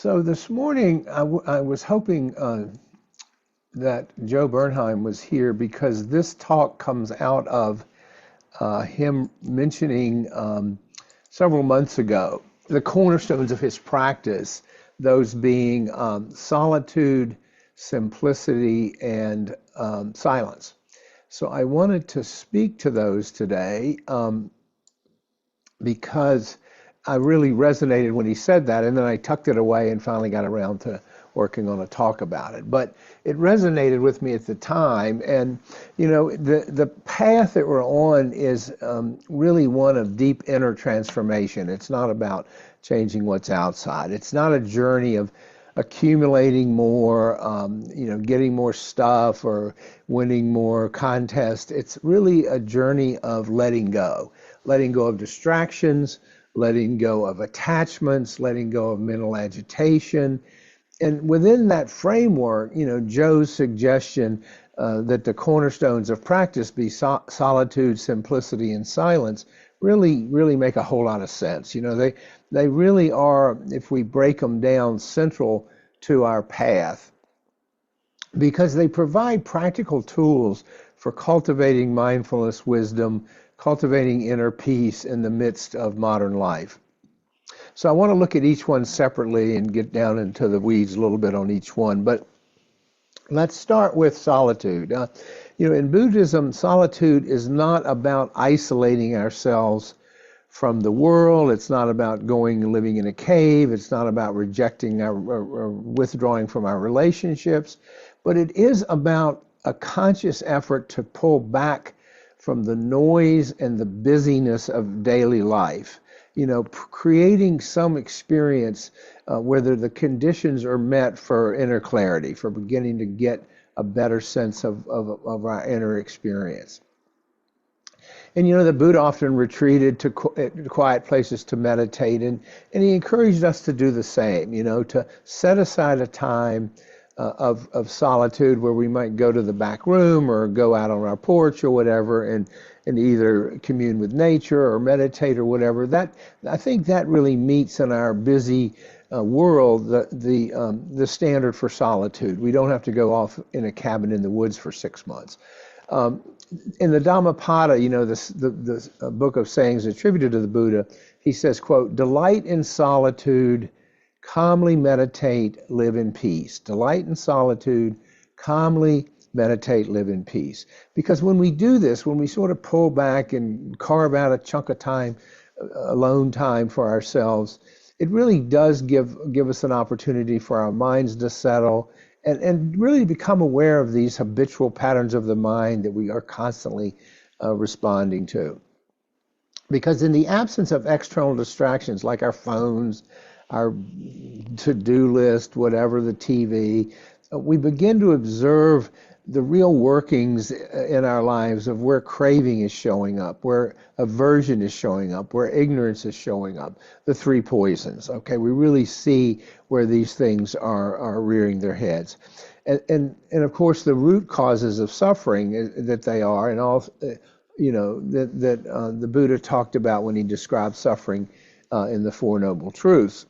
So this morning, I was hoping that Joe Bernheim was here because this talk comes out of him mentioning several months ago the cornerstones of his practice, those being solitude, simplicity, and silence. So I wanted to speak to those today because I really resonated when he said that, and then I tucked it away and finally got around to working on a talk about it. But it resonated with me at the time, and the path that we're on is really one of deep inner transformation. It's not about changing what's outside. It's not a journey of accumulating more, getting more stuff or winning more contests. It's really a journey of letting go of distractions, letting go of attachments, letting go of mental agitation. And within that framework, Joe's suggestion that the cornerstones of practice be solitude, simplicity, and silence really make a whole lot of sense. They really are, if we break them down, central to our path because they provide practical tools for cultivating mindfulness, wisdom, cultivating inner peace in the midst of modern life. So I want to look at each one separately and get down into the weeds a little bit on each one. But let's start with solitude. In Buddhism, solitude is not about isolating ourselves from the world. It's not about going and living in a cave. It's not about rejecting or withdrawing from our relationships. But it is about a conscious effort to pull back from the noise and the busyness of daily life, creating some experience where the conditions are met for inner clarity, for beginning to get a better sense of our inner experience. And the Buddha often retreated to quiet places to meditate, and he encouraged us to do the same, to set aside a time of solitude where we might go to the back room or go out on our porch or whatever and either commune with nature or meditate or whatever. I think that really meets in our busy world the standard for solitude. We don't have to go off in a cabin in the woods for 6 months. In the Dhammapada, the book of sayings attributed to the Buddha, he says, quote, "Delight in solitude, calmly meditate, live in peace." Delight in solitude, calmly meditate, live in peace. Because when we do this, when we sort of pull back and carve out a chunk of time, alone time for ourselves, it really does give us an opportunity for our minds to settle and really become aware of these habitual patterns of the mind that we are constantly responding to. Because in the absence of external distractions like our phones, our to-do list, whatever, the TV, we begin to observe the real workings in our lives of where craving is showing up, where aversion is showing up, where ignorance is showing up, the three poisons. Okay, we really see where these things are rearing their heads. And of course, the root causes of suffering that they are, and all, that the Buddha talked about when he described suffering in the Four Noble Truths.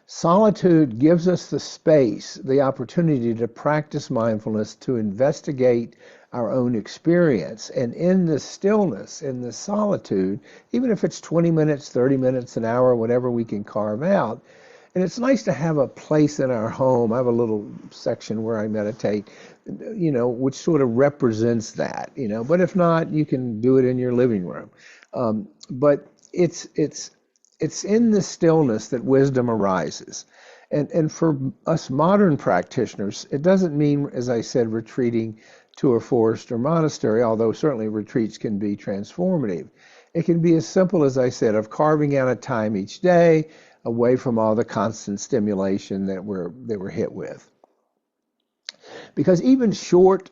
Solitude gives us the space, the opportunity to practice mindfulness, to investigate our own experience. And in the stillness, in the solitude, even if it's 20 minutes, 30 minutes, an hour, whatever we can carve out, and it's nice to have a place in our home. I have a little section where I meditate, which sort of represents that, But if not, you can do it in your living room. But it's in the stillness that wisdom arises. And for us modern practitioners, it doesn't mean, as I said, retreating to a forest or monastery, although certainly retreats can be transformative. It can be as simple, as I said, of carving out a time each day away from all the constant stimulation that we're hit with. Because even short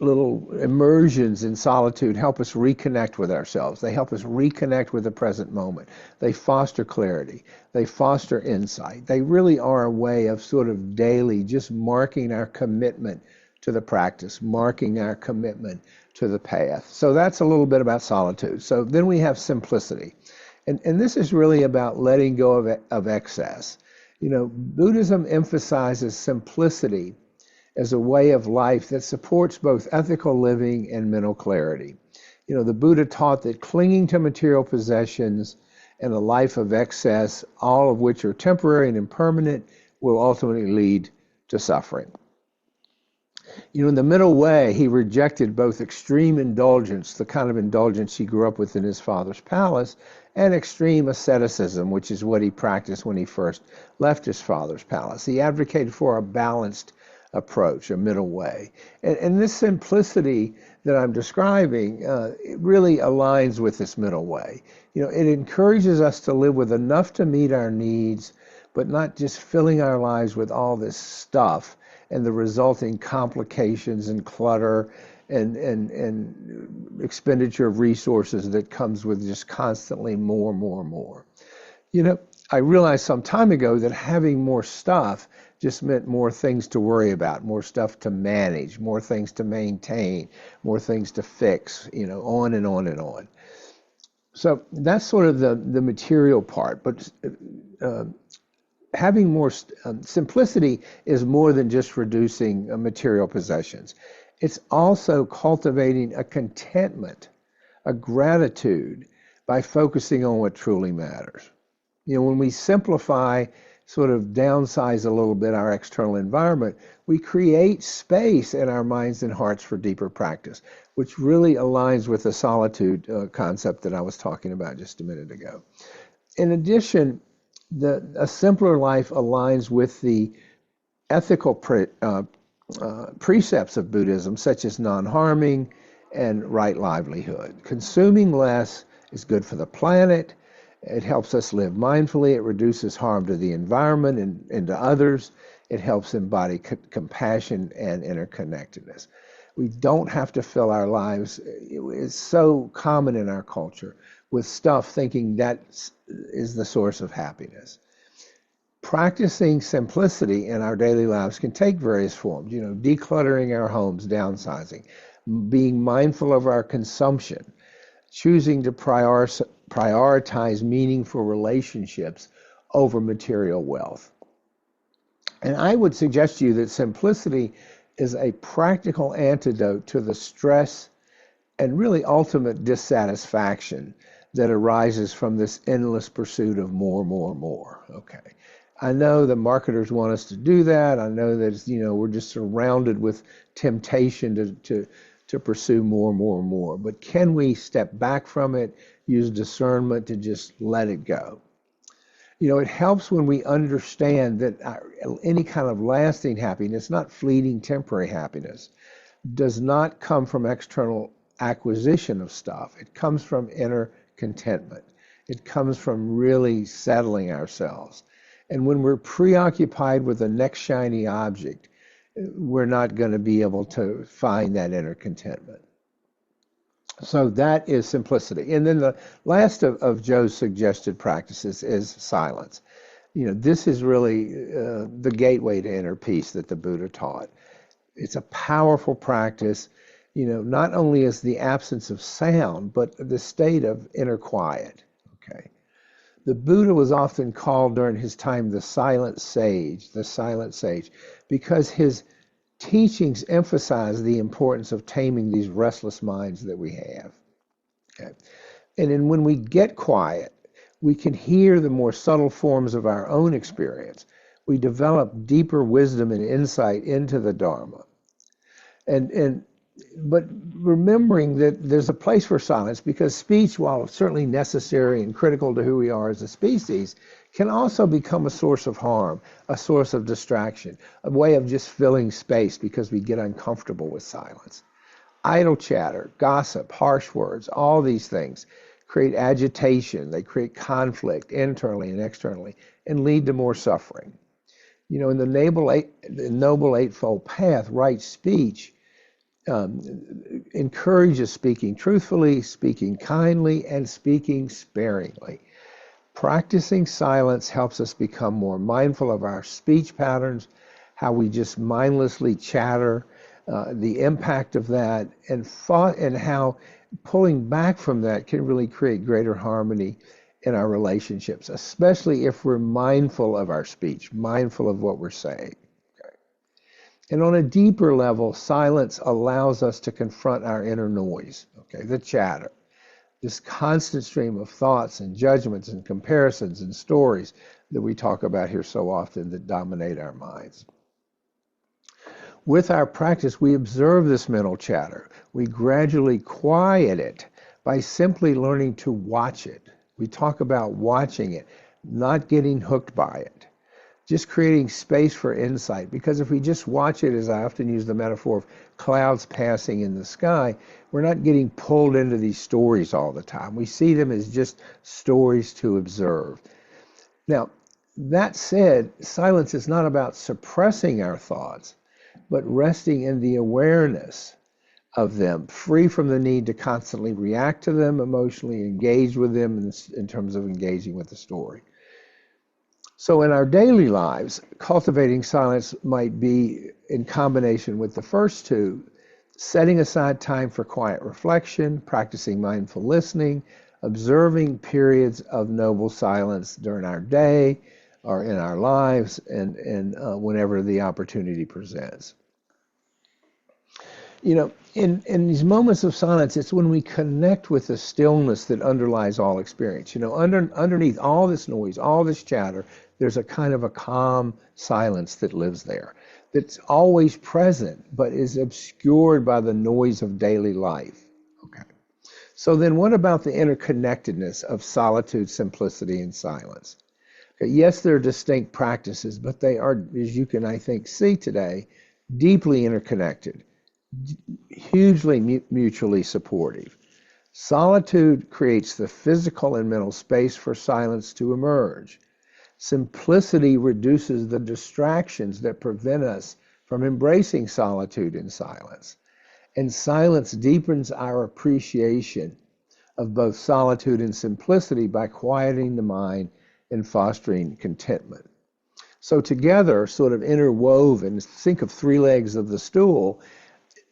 little immersions in solitude help us reconnect with ourselves. They help us reconnect with the present moment. They foster clarity. They foster insight. They really are a way of sort of daily just marking our commitment to the practice, marking our commitment to the path. So that's a little bit about solitude. So then we have simplicity. And this is really about letting go of excess. Buddhism emphasizes simplicity as a way of life that supports both ethical living and mental clarity. The Buddha taught that clinging to material possessions and a life of excess, all of which are temporary and impermanent, will ultimately lead to suffering. In the middle way, he rejected both extreme indulgence, the kind of indulgence he grew up with in his father's palace, and extreme asceticism, which is what he practiced when he first left his father's palace. He advocated for a balanced approach, a middle way. And this simplicity that I'm describing it really aligns with this middle way. It encourages us to live with enough to meet our needs, but not just filling our lives with all this stuff and the resulting complications and clutter and expenditure of resources that comes with just constantly more, more, more. I realized some time ago that having more stuff just meant more things to worry about, more stuff to manage, more things to maintain, more things to fix, on and on and on. So that's sort of the material part. But having more simplicity is more than just reducing material possessions. It's also cultivating a contentment, a gratitude by focusing on what truly matters. When we simplify, sort of downsize a little bit our external environment, we create space in our minds and hearts for deeper practice, which really aligns with the solitude concept that I was talking about just a minute ago. In addition, a simpler life aligns with the ethical precepts of Buddhism, such as non-harming and right livelihood. Consuming less is good for the planet. It helps us live mindfully. It reduces harm to the environment and to others. It helps embody compassion and interconnectedness. We don't have to fill our lives. It's so common in our culture with stuff thinking that is the source of happiness. Practicing simplicity in our daily lives can take various forms, decluttering our homes, downsizing, being mindful of our consumption, choosing to prioritize meaningful relationships over material wealth. And I would suggest to you that simplicity is a practical antidote to the stress and really ultimate dissatisfaction that arises from this endless pursuit of more, more, more. Okay. I know the marketers want us to do that. I know that we're just surrounded with temptation to pursue more, more, more. But can we step back from it, use discernment to just let it go? It helps when we understand that any kind of lasting happiness, not fleeting temporary happiness, does not come from external acquisition of stuff. It comes from inner contentment. It comes from really settling ourselves. And when we're preoccupied with the next shiny object, we're not going to be able to find that inner contentment. So that is simplicity. And then the last of Joe's suggested practices is silence. This is really the gateway to inner peace that the Buddha taught. It's a powerful practice, not only as the absence of sound, but the state of inner quiet. Okay. The Buddha was often called during his time the silent sage, because his teachings emphasize the importance of taming these restless minds that we have. Okay. And then when we get quiet, we can hear the more subtle forms of our own experience. We develop deeper wisdom and insight into the Dharma. But remembering that there's a place for silence, because speech, while certainly necessary and critical to who we are as a species, can also become a source of harm, a source of distraction, a way of just filling space because we get uncomfortable with silence. Idle chatter, gossip, harsh words, all these things create agitation. They create conflict internally and externally and lead to more suffering. In the Noble Eightfold Path, right speech encourages speaking truthfully, speaking kindly, and speaking sparingly. Practicing silence helps us become more mindful of our speech patterns, how we just mindlessly chatter, the impact of that, and how pulling back from that can really create greater harmony in our relationships, especially if we're mindful of our speech, mindful of what we're saying. Okay? And on a deeper level, silence allows us to confront our inner noise, okay, the chatter, this constant stream of thoughts and judgments and comparisons and stories that we talk about here so often that dominate our minds. With our practice, we observe this mental chatter. We gradually quiet it by simply learning to watch it. We talk about watching it, not getting hooked by it, just creating space for insight. Because if we just watch it, as I often use the metaphor of clouds passing in the sky, we're not getting pulled into these stories all the time. We see them as just stories to observe. Now, that said, silence is not about suppressing our thoughts, but resting in the awareness of them, free from the need to constantly react to them, emotionally engage with them in terms of engaging with the story. So in our daily lives, cultivating silence might be in combination with the first two, setting aside time for quiet reflection, practicing mindful listening, observing periods of noble silence during our day or in our lives, and whenever the opportunity presents. You know, in these moments of silence, it's when we connect with the stillness that underlies all experience. You know, underneath all this noise, all this chatter, there's a kind of a calm silence that lives there, that's always present, but is obscured by the noise of daily life. Okay. So then what about the interconnectedness of solitude, simplicity, and silence? Okay, yes, they're distinct practices, but they are, as you can, I think, see today, deeply interconnected, hugely mutually supportive. Solitude creates the physical and mental space for silence to emerge. Simplicity reduces the distractions that prevent us from embracing solitude and silence. And silence deepens our appreciation of both solitude and simplicity by quieting the mind and fostering contentment. So together, sort of interwoven, think of three legs of the stool,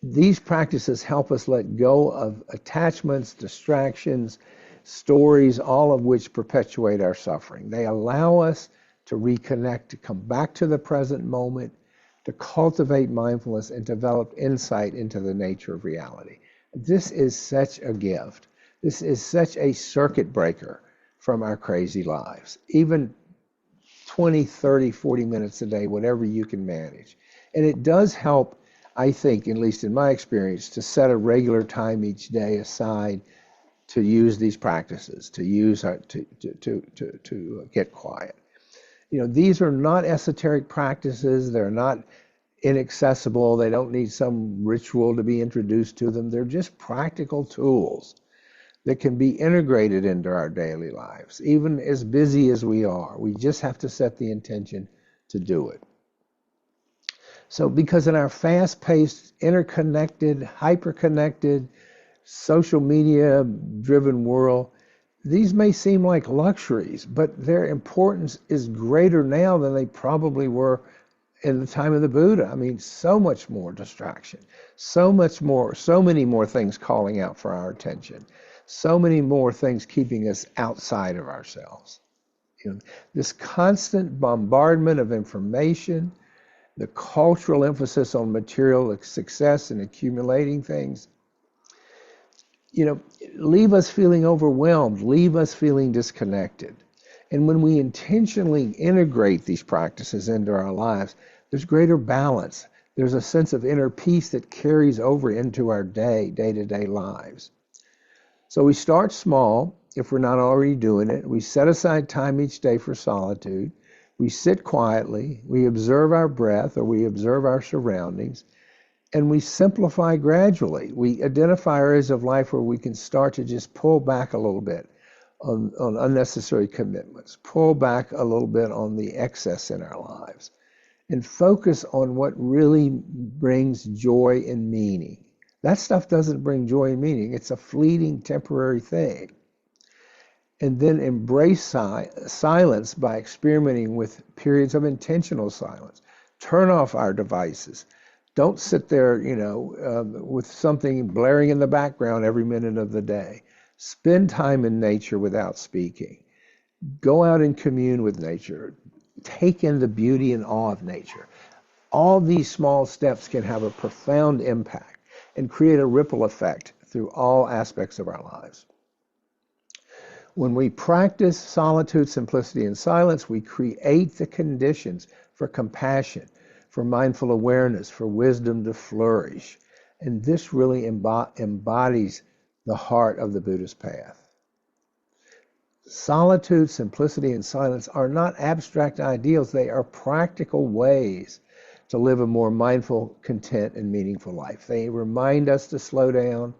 these practices help us let go of attachments, distractions, stories, all of which perpetuate our suffering. They allow us to reconnect, to come back to the present moment, to cultivate mindfulness and develop insight into the nature of reality. This is such a gift. This is such a circuit breaker from our crazy lives. Even 20, 30, 40 minutes a day, whatever you can manage. And it does help, I think, at least in my experience, to set a regular time each day aside to use these practices, to get quiet. You know, these are not esoteric practices. They're not inaccessible. They don't need some ritual to be introduced to them. They're just practical tools that can be integrated into our daily lives, even as busy as we are. We just have to set the intention to do it. So because in our fast-paced, interconnected, hyper-connected, social media-driven world, these may seem like luxuries, but their importance is greater now than they probably were in the time of the Buddha. I mean, so much more distraction, so many more things calling out for our attention, so many more things keeping us outside of ourselves. You know, this constant bombardment of information, the cultural emphasis on material success and accumulating things, you know, leave us feeling overwhelmed, leave us feeling disconnected. And when we intentionally integrate these practices into our lives, there's greater balance. There's a sense of inner peace that carries over into our day-to-day lives. So we start small, if we're not already doing it. We set aside time each day for solitude. We sit quietly. We observe our breath, or we observe our surroundings. And we simplify gradually. We identify areas of life where we can start to just pull back a little bit on unnecessary commitments, pull back a little bit on the excess in our lives, and focus on what really brings joy and meaning. That stuff doesn't bring joy and meaning. It's a fleeting, temporary thing. And then embrace silence by experimenting with periods of intentional silence. Turn off our devices. Don't sit there, with something blaring in the background every minute of the day. Spend time in nature without speaking. Go out and commune with nature. Take in the beauty and awe of nature. All these small steps can have a profound impact and create a ripple effect through all aspects of our lives. When we practice solitude, simplicity, and silence, we create the conditions for compassion, for mindful awareness, for wisdom to flourish. And this really embodies the heart of the Buddhist path. Solitude, simplicity, and silence are not abstract ideals. They are practical ways to live a more mindful, content, and meaningful life. They remind us to slow down.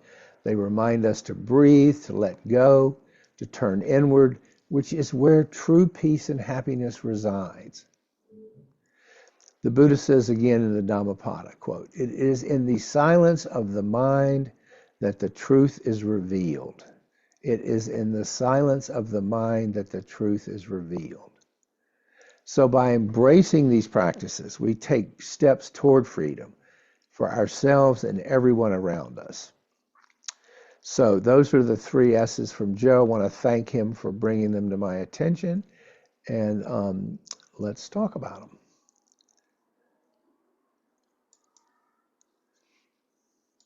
They remind us to breathe, to let go, to turn inward, which is where true peace and happiness resides. The Buddha says again in the Dhammapada, quote, "It is in the silence of the mind that the truth is revealed. It is in the silence of the mind that the truth is revealed." So by embracing these practices, we take steps toward freedom for ourselves and everyone around us. So those are the 3 S's from Joe. I want to thank him for bringing them to my attention, and let's talk about them.